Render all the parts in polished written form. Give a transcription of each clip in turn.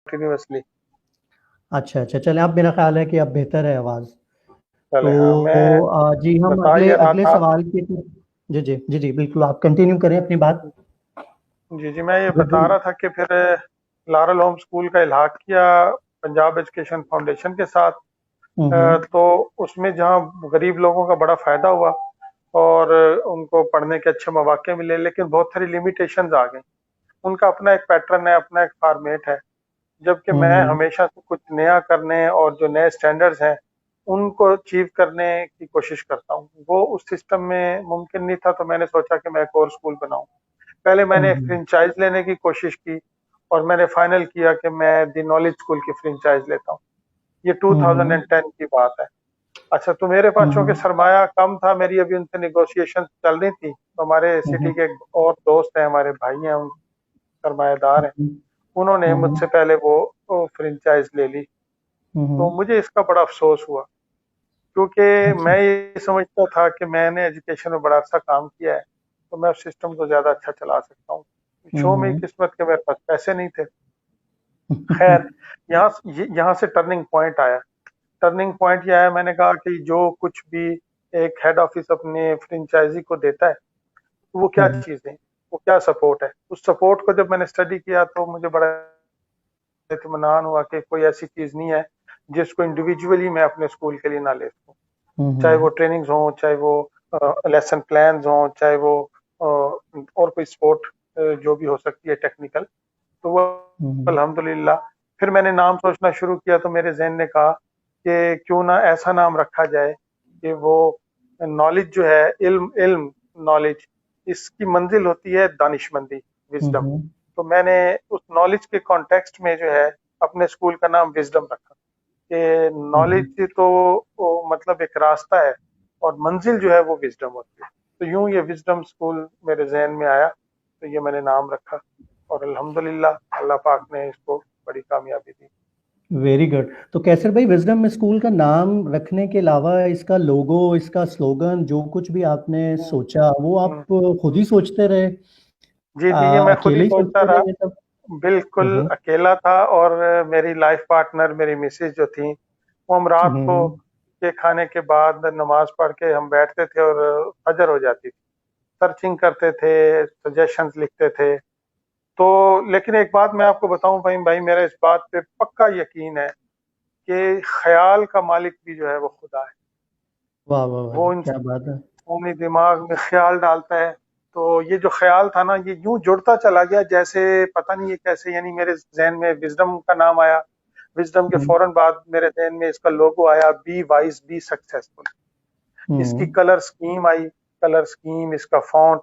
Continuously. अच्छा अच्छा, चले अब मेरा ख्याल है कि अब बेहतर है आवाज़। चले, हाँ, मैं तो जी हम बता अगले ये रहा अगले था। सवाल की जी जी जी जी बिल्कुल, आप कंटिन्यू करें अपनी बात। जी जी, मैं ये जो जो बता रहा था कि फिर लारल होम स्कूल का इल्हाक किया पंजाब एजुकेशन फाउंडेशन के साथ। हम्म तो उसमें जहाँ गरीब लोगों का बड़ा फायदा हुआ और उनको पढ़ने के अच्छे मौके मिले, लेकिन बहुत सारी लिमिटेशंस आ गई। उनका अपना एक पैटर्न है, अपना एक फॉर्मेट है, जबकि मैं हम्म हमेशा से कुछ नया करने और जो नए स्टैंडर्ड्स हैं उनको अचीव करने की कोशिश करता हूँ। वो उस सिस्टम में मुमकिन नहीं था, तो मैंने सोचा कि मैं एक और स्कूल बनाऊं। पहले मैंने हम्म फ्रेंचाइज लेने की कोशिश की और मैंने फाइनल किया कि मैं दी नॉलेज स्कूल की फ्रेंचाइज लेता हूँ। ये हम्म 2010 की बात है। अच्छा, तो मेरे पास चूंकि हम्म सरमाया कम था, मेरी अभी उनसे निगोशिएशन चल रही थी, तो हमारे सिटी हम्म के एक और दोस्त हैं, हमारे भाई हैं, उन सरमाएदार हैं, हम्म उन्होंने हम्म मुझसे पहले वो फ्रेंचाइज ले ली। तो हम्म, मुझे इसका बड़ा अफसोस हुआ, क्योंकि अच्छा। मैं ये समझता था कि मैंने एजुकेशन में बड़ा अच्छा काम किया है, तो मैं उस सिस्टम को ज़्यादा अच्छा चला सकता हूँ। शो में ही हम्म किस्मत के मेरे पास पैसे नहीं थे। खैर, यहाँ से टर्निंग पॉइंट आया। टर्निंग पॉइंट ये आया, मैंने कहा कि जो कुछ भी एक हेड ऑफिस अपने फ्रेंचाइजी को देता है, तो वो क्या हम्म चीज़ें, वो क्या सपोर्ट है। उस सपोर्ट को जब मैंने स्टडी किया तो मुझे बड़ा इत्मीनान हुआ कि कोई ऐसी चीज़ नहीं है जिसको इंडिविजुअली मैं अपने स्कूल के लिए ना ले सकूं। चाहे वो हम्म ट्रेनिंग्स हों, चाहे वो लेसन प्लान्स हों, चाहे वो और कोई स्पोर्ट जो भी हो सकती है टेक्निकल, तो वो हम्म अल्हम्दुलिल्लाह। फिर मैंने नाम सोचना शुरू किया, तो मेरे जहन ने कहा कि क्यों ना ऐसा नाम रखा जाए कि वो नॉलेज जो है, इल्म इल्म नॉलेज, इसकी मंजिल होती है दानिशमंदी, विजडम। हम्म तो मैंने उस नॉलेज के कॉन्टेक्स्ट में जो है अपने स्कूल का नाम विजडम रखा कि हम्म नॉलेज तो मतलब एक रास्ता है और मंजिल जो है वो विजडम होती है। तो यूं ये विजडम स्कूल मेरे जहन में आया, तो ये मैंने नाम रखा और अल्हम्दुलिल्लाह अल्लाह पाक ने इसको बड़ी कामयाबी दी। Very good. तो कैसर भाई, विजडम स्कूल का नाम रखने के अलावा इसका लोगो, इसका स्लोगन, जो कुछ भी आपने हम्म, सोचा वो आप हम्म। खुद ही सोचते रहे? जी जी, ये मैं खुद ही अकेले ही सोचता सोचते रहा। रहे ये सब? बिल्कुल हम्म अकेला था, और मेरी लाइफ पार्टनर मेरी मिसेज जो थी, वो हम रात को हम्म के खाने के बाद नमाज पढ़ के हम बैठते थे और फजर हो जाती थी, सर्चिंग करते थे, सजेशंस लिखते थे। तो लेकिन एक बात मैं आपको बताऊं भाई भाई, मेरा इस बात पे पक्का यकीन है कि ख्याल का मालिक भी जो है वो खुदा है। वाह वाह वाह, वो क्या बात है। इंसानी दिमाग में ख्याल डालता है। तो ये जो ख्याल था ना, ये यूं जुड़ता चला गया, जैसे पता नहीं ये कैसे, यानी मेरे जहन में विजडम का नाम आया, विजडम के हम्म फौरन बाद मेरे जहन में इसका लोगो आया, बी वाइज बी सक्सेसफुल। इसकी हम्म कलर स्कीम आई, कलर स्कीम, इसका फॉन्ट,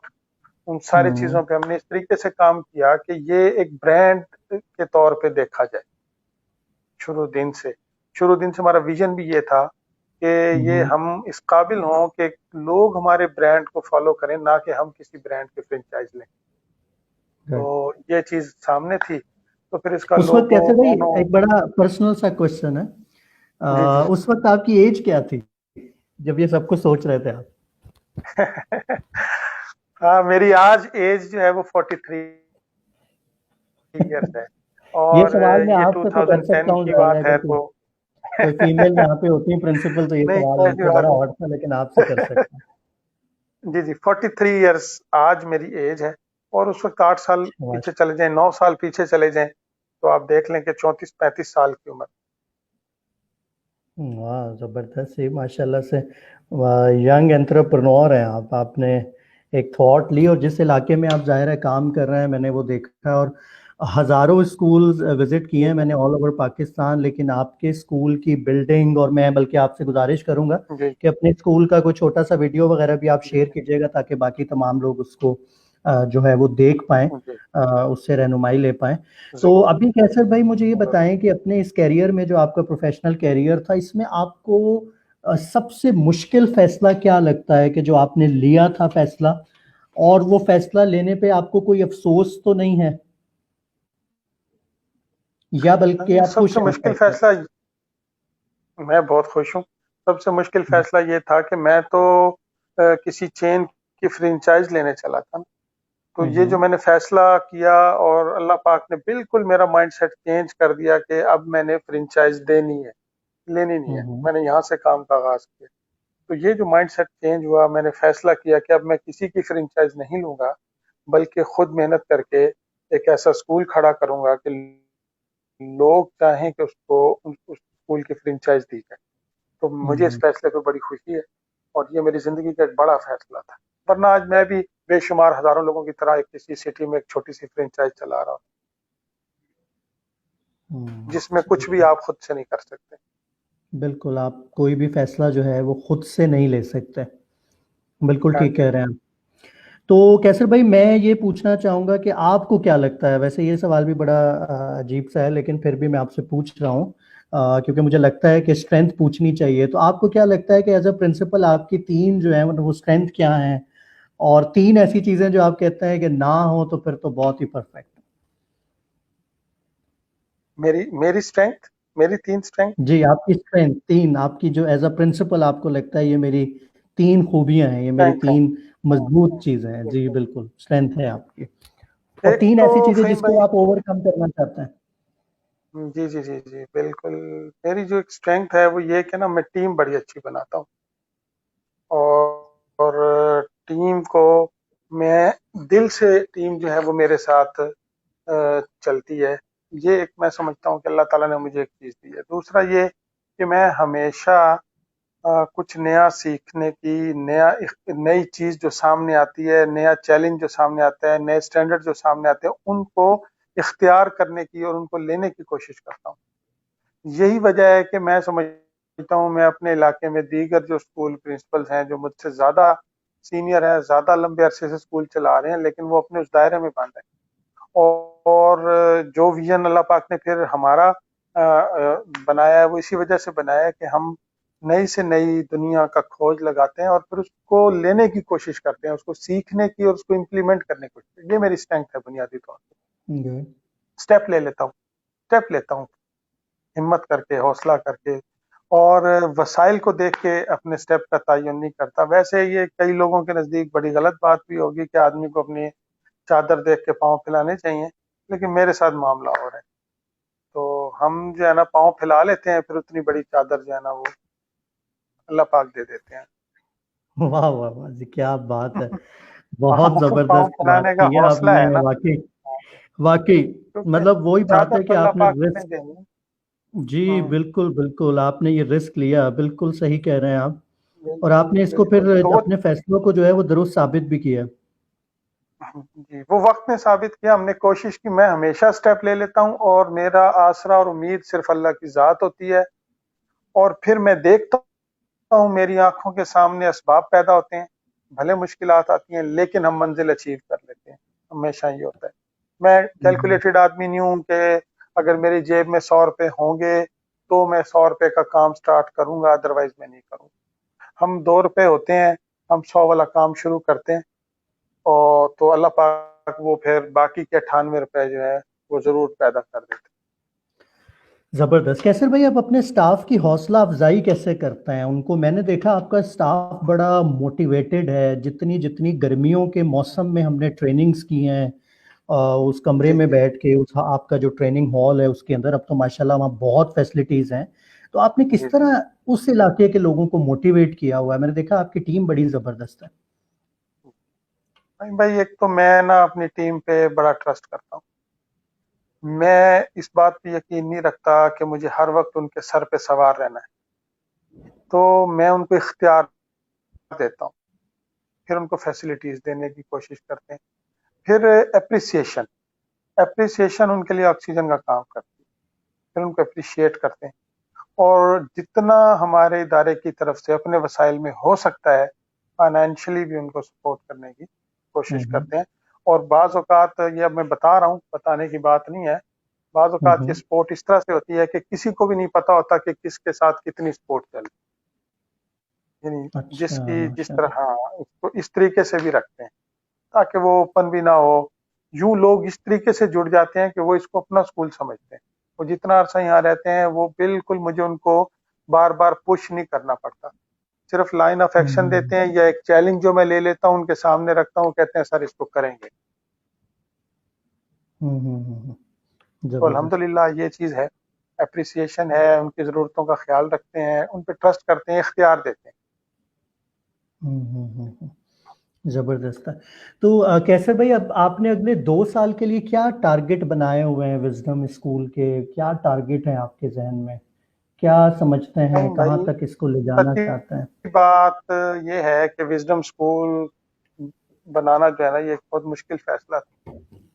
उन सारी हम्म चीजों पे हमने इस तरीके से काम किया कि ये एक ब्रांड के तौर पे देखा जाए। शुरू दिन से शुरू दिन से हमारा विजन भी ये था कि ये हम्म हम इस काबिल हों कि लोग हमारे ब्रांड को फॉलो करें, ना कि हम किसी ब्रांड के फ्रेंचाइज लें। तो good। ये चीज सामने थी, तो फिर इसका उस वक्त लोगो कैसे भाई, मोनो। एक बड़ा पर्सनल सा क्वेश्चन है, जी जी। उस वक्त आपकी एज क्या थी जब ये सब कुछ सोच रहे थे आप? हाँ, मेरी आज एज जो है वो 43 ईयर्स है, ये और सवाल मैं ये आपसे तो कर सकता 2010 हूँ, की जाहिर है बात है, अगर कोई तो कोई फीमेल यहाँ पे होती है प्रिंसिपल, तो ये नहीं, सवाल कोई उनसे बात बड़ा नहीं। हॉट था, लेकिन आपसे कर सकता हूँ। जी जी, 43 इयर्स आज मेरी एज है। और उस वक्त 8 साल पीछे शाबाश। चले जाएं, 9 साल पीछे चले जाएं, तो आप देख लें कि 34-35 साल की उम्र। वाह जबरदस्त, ये माशाल्लाह से यंग एंटरप्रेन्योर हैं आप। आपने एक थॉट ली और जिस इलाके में आप जाहिर है काम कर रहे हैं, मैंने वो देखा है, और हज़ारों स्कूल्स विजिट किए हैं मैंने ऑल ओवर पाकिस्तान, लेकिन आपके स्कूल की बिल्डिंग, और मैं बल्कि आपसे गुजारिश करूंगा जी कि अपने स्कूल का कोई छोटा सा वीडियो वगैरह भी आप जी शेयर कीजिएगा, ताकि बाकी तमाम लोग उसको जो है वो देख पाएं, जी। उससे रहनुमाई ले पाएं। तो जरूर अभी कैसर भाई, मुझे ये जरूर। बताएं कि अपने इस कैरियर में, जो आपका प्रोफेशनल कैरियर था, इसमें आपको सबसे मुश्किल फैसला क्या लगता है कि जो आपने लिया था फैसला, और वो फैसला लेने पे आपको कोई अफसोस तो नहीं है, या बल्कि आप खुश सबसे हैं उस मुश्किल फैसले फैसला, मैं बहुत खुश हूँ। सबसे मुश्किल से? फैसला ये था कि मैं तो किसी चेन की फ्रेंचाइज लेने चला था, तो ये जो मैंने फैसला किया, और अल्लाह पाक ने बिल्कुल मेरा माइंडसेट चेंज कर दिया कि अब मैंने फ्रेंचाइज देनी है, लेनी नहीं है। हम्म मैंने यहाँ से काम का आगाज किया। तो ये जो माइंडसेट चेंज हुआ, मैंने फैसला किया कि अब मैं किसी की फ्रेंचाइज नहीं लूंगा, बल्कि खुद मेहनत करके एक ऐसा स्कूल खड़ा करूंगा कि लोग चाहें कि उसको उस स्कूल की फ्रेंचाइज दी जाए। तो मुझे इस हम्म फैसले पे बड़ी खुशी है, और ये मेरी जिंदगी का एक बड़ा फैसला था। वरना आज मैं भी बेशुमार हजारों लोगों की तरह एक किसी सिटी में एक छोटी सी फ्रेंचाइज चला रहा हूँ, जिसमें सही कुछ भी है। आप खुद से नहीं कर सकते। बिल्कुल, आप कोई भी फैसला जो है वो खुद से नहीं ले सकते। बिल्कुल हाँ ठीक जी। कह रहे हैं आप। तो कैसर भाई, मैं ये पूछना चाहूँगा कि आपको क्या लगता है, वैसे ये सवाल भी बड़ा अजीब सा है, लेकिन फिर भी मैं आपसे पूछ रहा हूँ क्योंकि मुझे लगता है कि स्ट्रेंथ पूछनी चाहिए। तो आपको क्या लगता है कि एज अ प्रिंसिपल आपकी 3 जो है मतलब वो स्ट्रेंथ क्या हैं? और 3 ऐसी चीज़ें जो आप कहते हैं कि ना हो तो फिर तो बहुत ही परफेक्ट। मेरी मेरी स्ट्रेंथ, मेरी 3 स्ट्रेंथ। जी, आपकी स्ट्रेंथ 3, आपकी जो एज अ प्रिंसिपल आपको लगता है ये मेरी 3 खूबियाँ हैं, ये मेरी स्ट्रेंथ है। 3 मज़बूत चीज़ें हैं। जी, बिल्कुल। बिल्कुल, स्ट्रेंथ है आपकी। और एक 3 तो ऐसी चीज़ें फहीम जिसको भाई, आप ओवरकम करना चाहते हैं। जी जी जी जी बिल्कुल। मेरी जो एक स्ट्रेंथ है वो ये कि ना, मैं टीम बड़ी अच्छी बनाता हूँ, और टीम को मैं दिल से, टीम जो है वो मेरे साथ चलती है। ये एक मैं समझता हूँ कि अल्लाह ताला ने मुझे एक चीज दी है। दूसरा ये कि मैं हमेशा कुछ नया सीखने की, नई चीज जो सामने आती है, नया चैलेंज जो सामने आता है, नए स्टैंडर्ड जो सामने आते हैं, उनको इख्तियार करने की और उनको लेने की कोशिश करता हूँ। यही वजह है कि मैं समझता हूँ, मैं अपने इलाके में दीगर जो स्कूल प्रिंसिपल्स हैं, जो मुझसे ज़्यादा सीनियर हैं, ज़्यादा लंबे अरसे से स्कूल चला रहे हैं, लेकिन वो अपने उस दायरे में बंद हैं। और जो विजन अल्लाह पाक ने फिर हमारा बनाया है, वो इसी वजह से बनाया है कि हम नई से नई दुनिया का खोज लगाते हैं और फिर उसको लेने की कोशिश करते हैं, उसको सीखने की और उसको इम्प्लीमेंट करने की कोशिश। ये मेरी स्ट्रेंथ है बुनियादी तौर पर। जी। स्टेप ले लेता हूँ, स्टेप लेता हूँ, हिम्मत करके, हौसला करके, और वसाइल को देख के अपने स्टेप का तयन नहीं करता। वैसे ये कई लोगों के नज़दीक बड़ी गलत बात भी होगी कि आदमी को अपनी चादर देख के पाँव फैलाने चाहिए, लेकिन मेरे साथ मामला और है। तो हम जो है ना पाँव फैला लेते हैं, फिर उतनी बड़ी चादर जो है ना वो अल्लाह पाक दे देते हैं। वाह, वाह, वाह! जी, क्या बात है। बहुत पाँव ज़बरदस्त बात फैलाने का की है हौसला आपने, है ना, वाक़ई, वाक़ई। क्योंकि मतलब वही बात चादर है कि तो अल्लाह आपने पाक ने रिस्क, देनी है। जी, हम्म, बिल्कुल, बिल्कुल, आपने ये रिस्क लिया, बिल्कुल सही कह रहे हैं आप। और बिल्कुल आपने इसको बिल्कुल। फिर तो वो, अपने फैसलों को जो है वो दुरुस्त साबित भी किया। जी, वो वक्त ने साबित किया। हमने कोशिश की, मैं हमेशा स्टेप ले लेता हूँ, और मेरा आसरा और उम्मीद सिर्फ अल्लाह की जात होती है। और फिर मैं देखता हूँ, मेरी आंखों के सामने असबाब पैदा होते हैं, भले मुश्किलात आती हैं, लेकिन हम मंजिल अचीव कर लेते हैं। हमेशा ये होता है। मैं हुँ, कैलकुलेटेड आदमी नहीं हूँ कि अगर मेरी जेब में 100 रुपए होंगे तो मैं 100 रुपए का काम स्टार्ट करूंगा, अदरवाइज मैं नहीं करूंगा। हम 2 रुपए होते हैं, हम 100 वाला काम शुरू करते हैं, और तो अल्लाह पाक वो फिर बाकी के 98 रुपए जो है वो जरूर पैदा कर देते ज़बरदस्त। कैसर भाई, आप अपने स्टाफ की हौसला अफ़ज़ाई कैसे करते हैं? उनको मैंने देखा आपका स्टाफ बड़ा मोटिवेटेड है, जितनी जितनी गर्मियों के मौसम में हमने ट्रेनिंग्स की हैं उस हैं। कमरे जी में जी बैठ के, उस आपका जो ट्रेनिंग हॉल है उसके अंदर, अब तो माशाल्लाह वहाँ बहुत फैसिलिटीज़ हैं। तो आपने जी किस जी। तरह उस इलाके के लोगों को मोटिवेट किया हुआ है? मैंने देखा आपकी टीम बड़ी ज़बरदस्त है। भाई भाई, एक तो मैं ना अपनी टीम पे बड़ा ट्रस्ट करता हूँ। मैं इस बात पे यकीन नहीं रखता कि मुझे हर वक्त उनके सर पे सवार रहना है। तो मैं उनको इख्तियार देता हूँ, फिर उनको फैसिलिटीज देने की कोशिश करते हैं। फिर अप्रिसिएशन, अप्रिसिएशन उनके लिए ऑक्सीजन का काम करती है। फिर उनको अप्रिशिएट करते हैं, और जितना हमारे इदारे की तरफ से अपने वसाइल में हो सकता है, फाइनेंशियली भी उनको सपोर्ट करने की हुँ, कोशिश हुँ। करते हैं। और बाज़ औक़ात, ये अब मैं बता रहा हूँ, बताने की बात नहीं है, बाज़ हुँ, औक़ात ये हुँ। सपोर्ट इस तरह से होती है कि किसी को भी नहीं पता होता कि किसके साथ कितनी सपोर्ट चल रही है। यानी अच्छा, जिसकी जिस तरह, माशाअल्लाह। हाँ, उसको इस तरीके से भी रखते हैं ताकि वो ओपन भी ना हो। यूँ लोग इस तरीके से जुड़ जाते हैं कि वो इसको अपना स्कूल समझते हैं। वो जितना अरसा यहाँ रहते हैं, वो बिल्कुल मुझे उनको बार-बार पुश नहीं करना पड़ता। सिर्फ लाइन ऑफ हुँ, एक्शन हुँ। देते हैं, या एक चैलेंज जो मैं ले लेता हूँ, उनके सामने रखता हूँ, कहते हैं सर इसको करेंगे। तो जबरदस्त। अल्हम्दुलिल्लाह ये चीज़ है, एप्रिसिएशन है, उनकी ज़रूरतों का ख्याल रखते हैं, उन पे ट्रस्ट करते हैं, इख्तियार देते हैं। जबरदस्त है। तो कैसर भाई, अब आपने अगले 2 साल के लिए क्या टारगेट बनाए हुए हैं विजडम स्कूल के? क्या टारगेट है आपके जहन में? क्या समझते हैं, नहीं कहाँ भाई, तक इसको ले जाना चाहते हैं? सच्ची बात ये है कि विज़डम स्कूल बनाना जो है ना, ये एक बहुत मुश्किल फैसला था।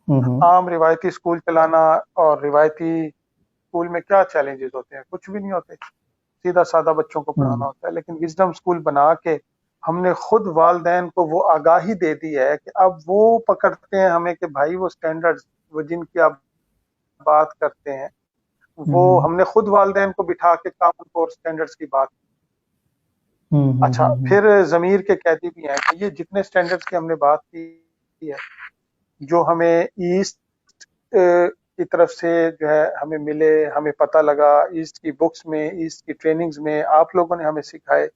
हम्म आम रिवायती स्कूल चलाना, और रिवायती स्कूल में क्या चैलेंजेस होते हैं? कुछ भी नहीं होते, सीधा सादा बच्चों को पढ़ाना हम्म होता है। लेकिन विजडम स्कूल बना के हमने खुद वालदैन को वो आगाही दे दी है कि अब वो पकड़ते हैं हमें कि भाई वो स्टैंडर्ड्स, वो जिनकी आप बात करते हैं, वो हम्म हमने खुद वालदैन को बिठा के कॉमन कोर स्टैंडर्ड्स की बात। अच्छा, हम्म। फिर ज़मीर के कैदी भी हैं कि ये जितने स्टैंडर्ड्स की हमने बात की है, जो हमें ईस्ट की तरफ से जो है हमें मिले, हमें पता लगा, ईस्ट की बुक्स में, ईस्ट की ट्रेनिंग्स में आप लोगों ने हमें सिखाए,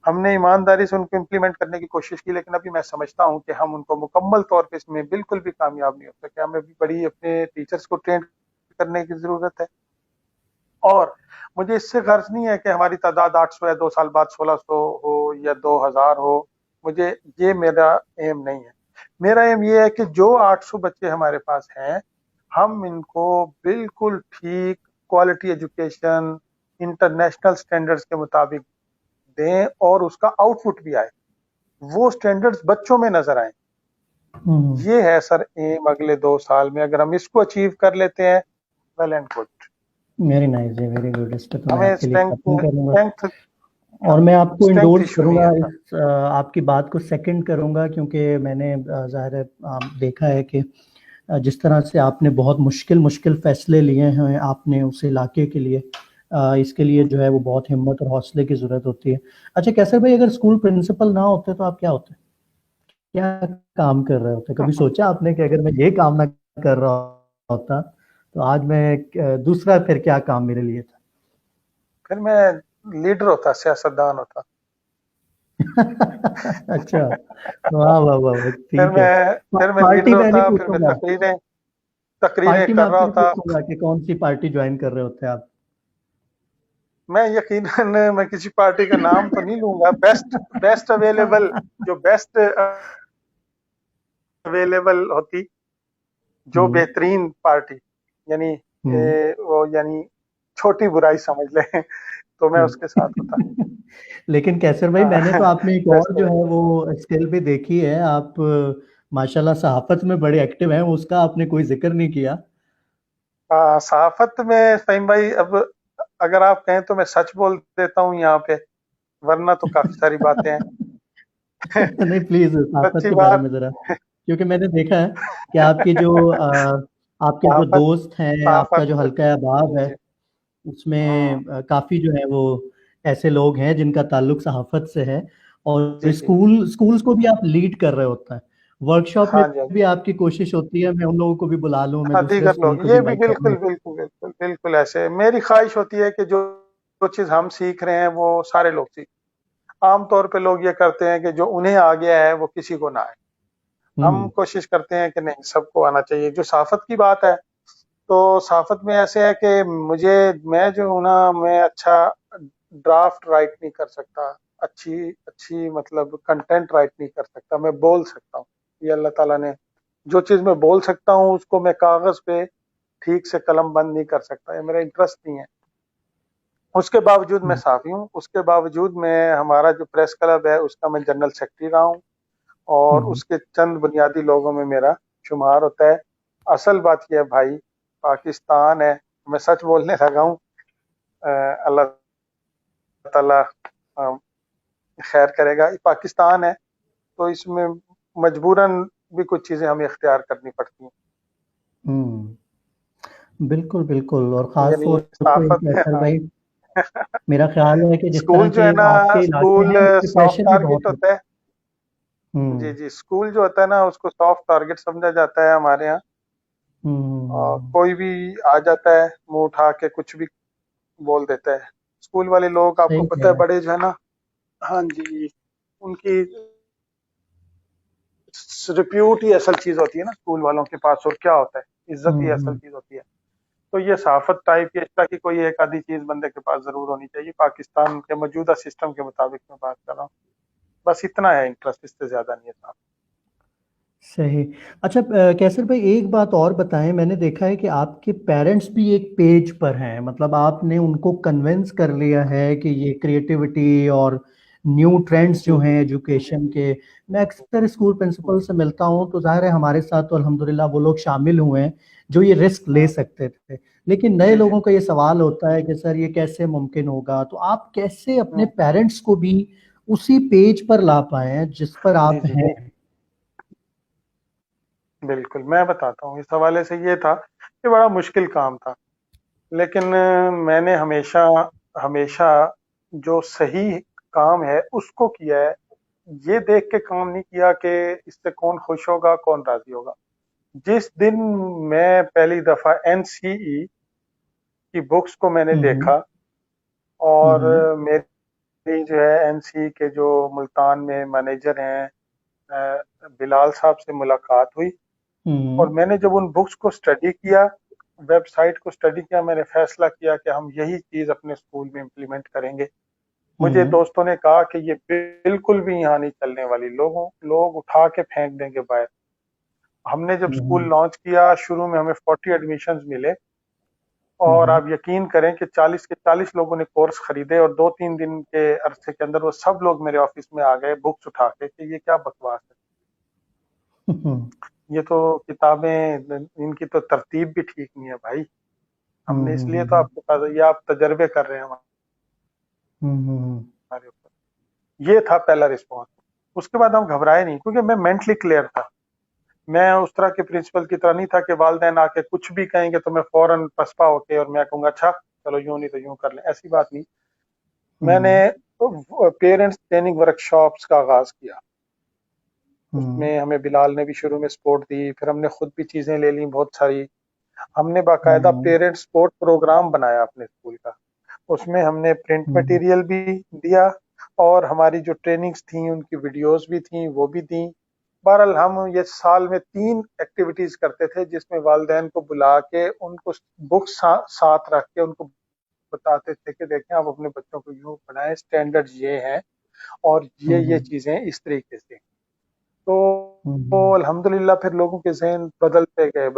हमने ईमानदारी से उनको इम्प्लीमेंट करने की कोशिश की। लेकिन अभी मैं समझता हूँ कि हम उनको मुकम्मल तौर पे इसमें बिल्कुल भी कामयाब नहीं हो सके। हमें भी बड़ी अपने टीचर्स को ट्रेन करने की ज़रूरत है। और मुझे इससे गर्ज नहीं है कि हमारी तादाद 800 या 2 साल बाद 1600 हो या 2000 हो। मुझे ये मेरा एम नहीं है। मेरा एम ये है कि जो 800 बच्चे हमारे पास हैं, हम इनको बिल्कुल ठीक क्वालिटी एजुकेशन इंटरनेशनल स्टैंडर्ड्स के मुताबिक दें, और उसका आउटपुट भी आए, वो स्टैंडर्ड्स बच्चों में नजर आए। हम्म। ये है सर एम अगले 2 साल में। अगर हम इसको अचीव कर लेते हैं, well and good. Very nice है, वेरी गुड। इस पे तो मैं हमें आपके लिए स्ट्रेंथ क्लैपिंग करूंगा। स्ट्रेंथ और मैं आपको स्ट्रेंथ इंडोर्स इशू नहीं करूंगा है सर। आपकी बात को सेकंड करूंगा, क्योंकि मैंने जाहिर है देखा है कि जिस तरह से आपने बहुत मुश्किल मुश्किल फैसले लिए हैं आपने उस इलाके के लिए, इसके लिए जो है वो बहुत हिम्मत और हौसले की जरूरत होती है। अच्छा कैसर भाई, अगर स्कूल प्रिंसिपल ना होते तो आप क्या होते? क्या काम कर रहे होते? कभी सोचा आपने कि अगर मैं ये काम ना कर रहा होता तो आज मैं दूसरा फिर क्या काम मेरे लिए था? फिर मैं लीडर होता, सियासतदान होता। अच्छा। वाह वाह वाह वाह, फिर ठीक है। मैं फिर मैं लीडर पार्टी में नहीं होता, फिर मैं पूछूंगा, तकरीरें तकरीरें पार्टी में कर रहा आपसे नहीं होता। पूछूंगा कि कौन सी पार्टी ज्वाइन कर रहे होते आप। मैं यकीनन मैं किसी पार्टी का नाम तो नहीं लूंगा। बेस्ट बेस्ट अवेलेबल, जो बेस्ट अवेलेबल होती, जो हम्म बेहतरीन पार्टी, यानी हम्म वो यानी छोटी बुराई समझ लें, तो मैं उसके साथ होता। लेकिन कैसर भाई, मैंने तो आप में एक और बेस्ट जो है अवेलेबल। वो स्किल भी देखी है। आप माशाल्लाह सहाफत में बड़े एक्टिव हैं, उसका आपने कोई जिक्र नहीं किया। सहाफत में फहीम भाई, अब अगर आप कहें तो मैं सच बोल देता हूँ यहाँ पे, वरना तो काफी सारी बातें हैं। नहीं प्लीज सहाफत सच्ची के बारे बात। में जरा, क्योंकि मैंने देखा है कि आपके जो सहाफत दोस्त हैं, आपका जो सहाफत हल्का अहबाब है जी। हम्म। उसमें काफी जो है वो ऐसे लोग हैं जिनका ताल्लुक सहाफत से है। और जी जी। स्कूल्स को भी आप लीड कर रहे होते हैं। वर्कशॉप में हाँ जी, हाँ जी। भी आपकी कोशिश होती है मैं उन लोगों को भी बुला लूं, मैं हाँ, दूसरे दीगर स्कूल लोग को भी ये भी इनवाइट कर बिल्कुल लूं। बिल्कुल बिल्कुल बिल्कुल ऐसे मेरी ख्वाहिश होती है कि जो जो चीज हम सीख रहे हैं वो सारे लोग सीख। आमतौर पे लोग ये करते हैं कि जो उन्हें आ गया है वो किसी को ना आए। हम हम्म कोशिश करते हैं कि नहीं, सबको आना चाहिए। जो सहाफत की बात है, तो सहाफत में ऐसे है कि मुझे, मैं जो हूं ना, मैं अच्छा ड्राफ्ट राइट नहीं कर सकता, अच्छी अच्छी मतलब कंटेंट राइट नहीं कर सकता। मैं बोल सकता हूँ, ये अल्लाह ताला ने, जो चीज मैं बोल सकता हूँ उसको मैं कागज पे ठीक से कलम बंद नहीं कर सकता, ये मेरा इंटरेस्ट नहीं है। उसके बावजूद मैं हम्म साफी हूँ, उसके बावजूद मैं, हमारा जो प्रेस क्लब है उसका मैं जनरल सेक्रेटरी रहा हूँ, और हम्म उसके चंद बुनियादी लोगों में मेरा शुमार होता है। असल बात यह है भाई, पाकिस्तान है, मैं सच बोलने लगा हूँ। अल्लाह ताला खैर करेगा। ये पाकिस्तान है, तो इसमें मजबूरन भी कुछ चीजें हमें इख्तियार करनी पड़ती हैं। बिल्कुल बिल्कुल, और खास यानी तौर पे सकाफत है, कैसर हाँ। भाई, मेरा ख्याल है कि जिस तरह स्कूल जो के है ना, आपके इलाके स्कूल हैं इस पे सॉफ्ट प्रेशर भी टारगेट बहुत होता होता है। है। जी जी, स्कूल जो होता है ना, उसको सॉफ्ट टारगेट समझा जाता है हमारे यहाँ। और हम्म। कोई भी आ जाता है, मुंह उठा के कुछ भी बोल देता है। स्कूल वाले लोग, आपको सही कह पता है, रहे हैं। बड़े जो है ना, हाँ जी, उनकी रिप्यूट ही असल चीज होती है ना स्कूल वालों के पास। और क्या होता है, इज्जत ही असल हम्म। चीज होती है। तो ये सहाफत टाइप की इस तरह की कोई एक आधी चीज बंदे के पास जरूर होनी चाहिए। पाकिस्तान के मौजूदा सिस्टम के मुताबिक मैं बात कर रहा हूँ, बस इतना है इंटरेस्ट, इससे ज्यादा नहीं है साहब। सही। अच्छा कैसर भाई एक बात और बताएं, मैंने देखा है कि आपके पेरेंट्स भी एक पेज पर हैं, मतलब आपने उनको कन्विंस कर लिया है कि ये क्रिएटिविटी और न्यू ट्रेंड्स जो जी हैं एजुकेशन के। मैं अक्सर स्कूल प्रिंसिपल से मिलता हूं तो जाहिर है हमारे साथ तो अल्हम्दुलिल्लाह वो लोग शामिल हुए हैं जो ये रिस्क ले सकते थे, लेकिन नए जी जी लोगों का ये सवाल होता है कि सर ये कैसे मुमकिन होगा, तो आप कैसे अपने हम्म, पेरेंट्स को भी उसी पेज पर ला पाए हैं जिस पर जी आप जी हैं। बिल्कुल मैं बताता हूँ। इस हवाले से ये था कि बड़ा मुश्किल काम था, लेकिन मैंने हमेशा हमेशा जो सही काम है उसको किया है। ये देख के काम नहीं किया कि इससे कौन खुश होगा कौन राजी होगा। जिस दिन मैं पहली दफा एनसीई की बुक्स को मैंने हम्म। देखा, और हम्म। मेरी जो है एनसीई के जो मुल्तान में मैनेजर हैं, बिलाल साहब से मुलाकात हुई, और हम्म। मैंने जब उन बुक्स को स्टडी किया, वेबसाइट को स्टडी किया, मैंने फैसला किया कि हम यही चीज अपने स्कूल में इम्प्लीमेंट करेंगे। मुझे हम्म। दोस्तों ने कहा कि ये बिल्कुल भी यहाँ नहीं चलने वाली, लोग उठा के फेंक देंगे बाहर। हमने जब स्कूल हम्म। लॉन्च किया, शुरू में हमें 40 एडमिशन्स मिले, और हम्म। आप यकीन करें कि 40 के 40 लोगों ने कोर्स खरीदे, और 2-3 दिन के अरसे के अंदर वो सब लोग मेरे ऑफिस में आ गए बुक्स उठा के कि ये क्या बकवास हम्म। है, ये तो किताबें, इनकी तो तरतीब भी ठीक नहीं है भाई। हमने इसलिए तो हम्म। आपको कहा था, ये आप तजर्बे कर रहे हैं हम्म। हमारे ऊपर। ये था पहला रिस्पॉन्स। उसके बाद हम घबराए नहीं, क्योंकि मैं मेंटली क्लियर था। मैं उस तरह के प्रिंसिपल की तरह नहीं था कि वालदेन आके कुछ भी कहेंगे तो मैं फौरन पछपा होके और मैं कहूंगा अच्छा चलो यूं नहीं तो यूं कर लें, ऐसी बात नहीं। मैंने हम्म। पेरेंट्स ट्रेनिंग वर्कशॉप्स का आगाज किया। हम्म। उसमें हमें बिलाल ने भी शुरू में सपोर्ट दी, फिर हमने खुद भी चीजें ले ली बहुत सारी। हमने बाकायदा हम्म। पेरेंट्स सपोर्ट प्रोग्राम बनाया अपने स्कूल का। उसमें हमने प्रिंट हम्म। मटेरियल भी दिया, और हमारी जो ट्रेनिंग्स थी उनकी वीडियोस भी थी वो भी दी। बहरहाल हम ये साल में 3 एक्टिविटीज करते थे, जिसमें वालदेन को बुला के उनको बुक साथ रख के उनको बताते थे कि देखें आप अपने बच्चों को यूं पढ़ाएं, स्टैंडर्ड ये है, और ये हम्म। चीजें इस तरीके से। तो, तो हम्म। अल्हम्दुलिल्लाह फिर लोगों के जहन बदलते गए।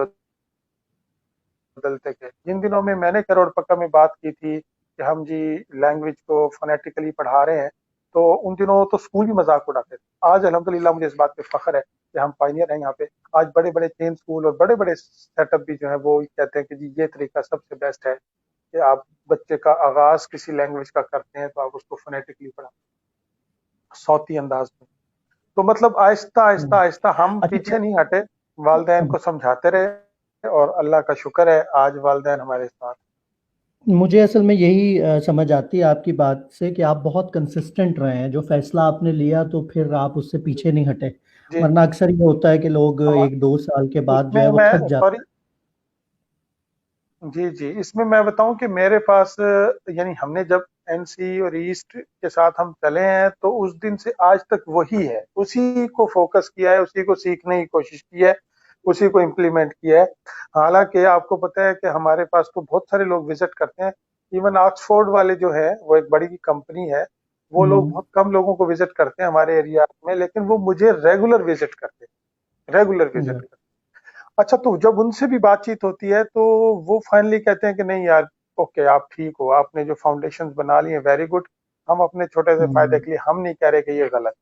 जिन दिनों में मैंने करोड़ पक्का में बात की थी कि हम जी लैंग्वेज को फोनेटिकली पढ़ा रहे हैं, तो उन दिनों तो स्कूल भी मजाक उड़ाते थे। आज अल्हम्दुलिल्लाह मुझे इस बात पे फख्र है कि हम पायनियर हैं यहाँ पे। आज बड़े बड़े चेन स्कूल और बड़े बड़े सेटअप भी जो है वो कहते हैं कि जी ये तरीका सबसे बेस्ट है कि आप बच्चे का आगाज किसी लैंग्वेज का करते हैं तो आप उसको फोनेटिकली पढ़ा, सौती अंदाज में। तो मतलब आहिस्ता आहिस्ता हम्म। आहिस्ता हम अच्छा पीछे नहीं हटे, वालदेन को समझाते रहे, और अल्लाह का शुक्र है आज वालदेन हमारे साथ। मुझे असल में यही समझ आती है आपकी बात से कि आप बहुत कंसिस्टेंट रहे हैं, जो फैसला आपने लिया तो फिर आप उससे पीछे नहीं हटे। जी वरना अक्सर ये होता है कि लोग हम 1-2 साल के बाद जो है इसमें वो मैं थक जाते सॉरी, जी जी इसमें मैं बताऊं कि मेरे पास यानी हमने जब एनसी और ईस्ट के साथ हम चले हैं, तो उस दिन से आज तक वही है, उसी को फोकस किया है, उसी को सीखने की कोशिश की है, उसी को इम्प्लीमेंट किया है। हालांकि आपको पता है कि हमारे पास तो बहुत सारे लोग विजिट करते हैं। इवन ऑक्सफोर्ड वाले जो है वो एक बड़ी कंपनी है, वो लोग हैं। बहुत कम लोगों को विजिट करते हैं हमारे एरिया में, लेकिन वो मुझे रेगुलर विजिट करते हैं, रेगुलर विजिट। हम्म। अच्छा, तो जब उनसे भी बातचीत होती है तो वो फाइनली कहते हैं कि नहीं यार, ओके आप ठीक हो, आपने जो फाउंडेशंस बना ली हैं वेरी गुड, हम अपने छोटे से फायदे हम्म। के लिए हम नहीं कह रहे कि ये गलत।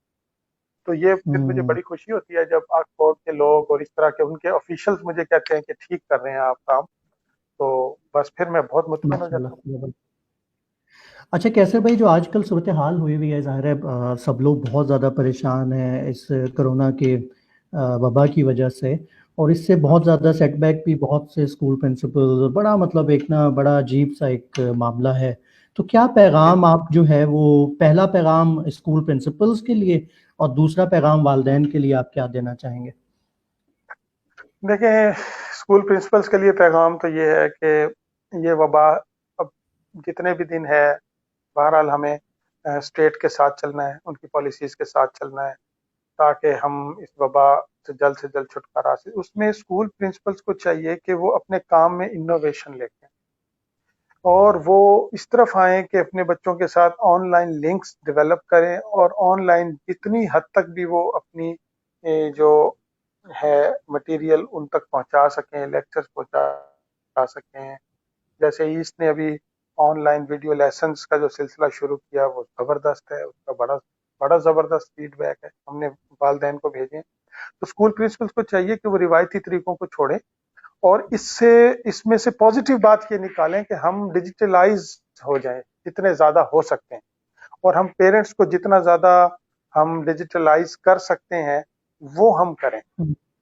तो ये फिर मुझे हम्म। बड़ी खुशी होती है जब ऑक्सफोर्ड के लोग और इस तरह के उनके ऑफिशियल्स मुझे कहते हैं कि ठीक कर रहे हैं आप काम, तो बस फिर मैं बहुत मुतमिन हो जाता हूँ। माशाल्लाह। अच्छा कैसर भाई, जो आजकल सूरत हाल हुई हुई है, ज़ाहिर है सब लोग बहुत ज़्यादा परेशान हैं इस कोरोना के वबा की वजह से, और इससे बहुत ज़्यादा सेटबैक भी बहुत से स्कूल प्रिंसिपल, बड़ा मतलब एक ना बड़ा अजीब सा एक मामला है। तो क्या जी पैगाम आप जो है वो, पहला पैगाम स्कूल प्रिंसिपल्स के लिए और दूसरा पैगाम वालदेन के लिए आप क्या देना चाहेंगे? देखें, स्कूल प्रिंसिपल्स के लिए पैगाम तो ये है कि ये वबा अब जितने भी दिन है, बहरहाल हमें स्टेट के साथ चलना है, उनकी पॉलिसीज के साथ चलना है, ताकि हम इस वबा से जल्द छुटकारा से। उसमें स्कूल प्रिंसिपल्स को चाहिए कि वो अपने काम में इनोवेशन लेके और वो इस तरफ आए कि अपने बच्चों के साथ ऑनलाइन लिंक्स डेवलप करें और ऑनलाइन जितनी हद तक भी वो अपनी जो है मटेरियल उन तक पहुंचा सकें, लेक्चर्स पहुंचा सकें। जैसे इसने अभी ऑनलाइन वीडियो लेसन्स का जो सिलसिला शुरू किया वो ज़बरदस्त है, उसका बड़ा बड़ा ज़बरदस्त फीडबैक है, हमने वालिदैन को भेजे हैं। तो स्कूल प्रिंसिपल्स को चाहिए कि वो रिवायती तरीकों को छोड़ें और इसमें से पॉजिटिव बात ये निकालें कि हम डिजिटलाइज हो जाएं जितने ज़्यादा हो सकते हैं और हम पेरेंट्स को जितना ज़्यादा हम डिजिटलाइज कर सकते हैं वो हम करें।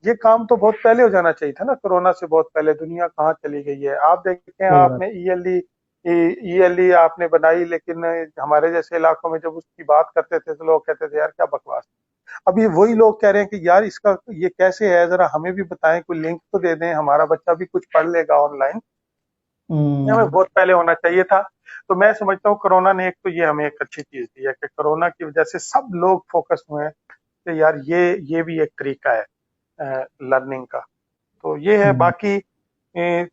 ये काम तो बहुत पहले हो जाना चाहिए था ना, कोरोना से बहुत पहले। दुनिया कहाँ चली गई है आप देखें, सही बात। आपने ईएलई आपने बनाई, लेकिन हमारे जैसे इलाकों में जब उसकी बात करते थे तो लोग कहते थे यार क्या बकवास। अभी वही लोग कह रहे हैं कि यार इसका ये कैसे है, जरा हमें भी बताएं, कोई लिंक तो दे दें, हमारा बच्चा भी कुछ पढ़ लेगा ऑनलाइन। ये हमें बहुत पहले होना चाहिए था। तो मैं समझता हूँ कोरोना ने एक तो ये हमें एक अच्छी चीज दी है कि कोरोना की वजह से सब लोग फोकस हुए हैं कि यार ये भी एक तरीका है लर्निंग का। तो ये है, बाकी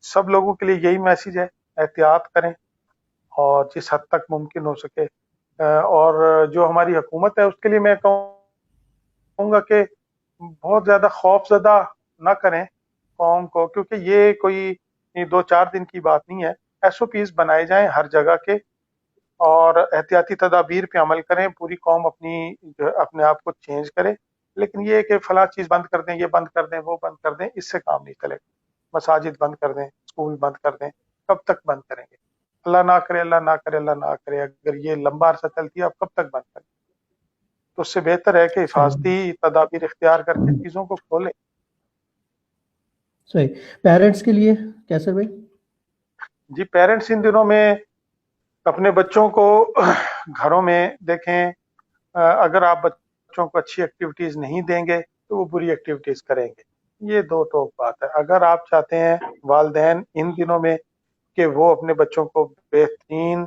सब लोगों के लिए यही मैसेज है, एहतियात करें और जिस हद तक मुमकिन हो सके। और जो हमारी हुकूमत है उसके लिए मैं कहूँगा कि बहुत ज्यादा खौफजदा ना करें कौम को, क्योंकि ये कोई 2-4 दिन की बात नहीं है। एसओपीज बनाए जाएं हर जगह के और एहतियाती तदाबीर पे अमल करें, पूरी कौम अपने आप को चेंज करे। लेकिन ये कि फला चीज बंद कर दें, ये बंद कर दें, वो बंद कर दें, इससे काम नहीं चलेगा। मसाजिद बंद कर दें, स्कूल बंद कर दें, कब तक बंद करेंगे? अल्लाह ना करे, अल्लाह ना करे, अल्लाह ना करे, अगर ये लंबा अरसा चलती है आप कब तक बंद करें? तो उससे बेहतर है कि हिफाजती तदाबीर इख्तियार करके चीजों को खोलें। सही। पेरेंट्स के लिए कैसे भाई? जी, पेरेंट्स इन दिनों में अपने बच्चों को घरों में देखें, अगर आप बच्चों को अच्छी एक्टिविटीज नहीं देंगे तो वो बुरी एक्टिविटीज करेंगे। ये दो टोक बात है। अगर आप चाहते हैं वालिदैन इन दिनों में कि वो अपने बच्चों को बेहतरीन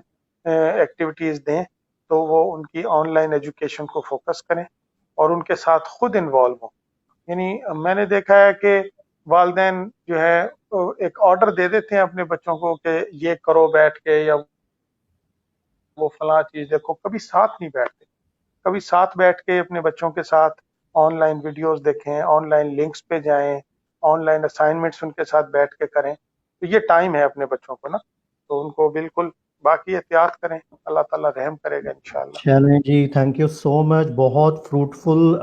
एक्टिविटीज दें, तो वो उनकी ऑनलाइन एजुकेशन को फोकस करें और उनके साथ खुद इन्वॉल्व हों। यानी मैंने देखा है कि वालिदैन जो है एक ऑर्डर दे देते हैं अपने बच्चों को कि ये करो बैठ के या वो फला चीज देखो, कभी साथ नहीं बैठते। कभी साथ बैठ के अपने बच्चों के साथ ऑनलाइन वीडियोस देखें, ऑनलाइन लिंक्स पे जाएं, ऑनलाइन असाइनमेंट्स उनके साथ बैठ के करें। तो ये टाइम है अपने बच्चों को ना, तो उनको बिल्कुल बाकी एहतियात करें, अल्लाह ताला रहम करेगा इंशाल्लाह। चलें जी, थैंक यू सो मच। बहुत फ्रूटफुल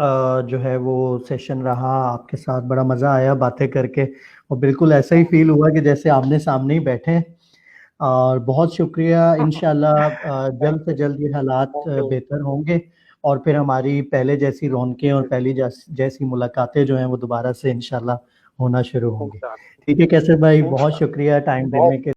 जो है वो सेशन रहा आपके साथ, बड़ा मज़ा आया बातें करके और बिल्कुल ऐसा ही फील हुआ कि जैसे आमने सामने ही बैठे हैं। और बहुत शुक्रिया। इंशाल्लाह जल्द से जल्द ये हालात बेहतर होंगे और फिर हमारी पहले जैसी रौनकें और पहली जैसी मुलाकातें जो हैं वो दोबारा से इंशाल्लाह होना शुरू होंगी। इंशाल्लाह ठीक है कैसर भाई, बहुत इंशाल्लाह। शुक्रिया टाइम बहुत देने के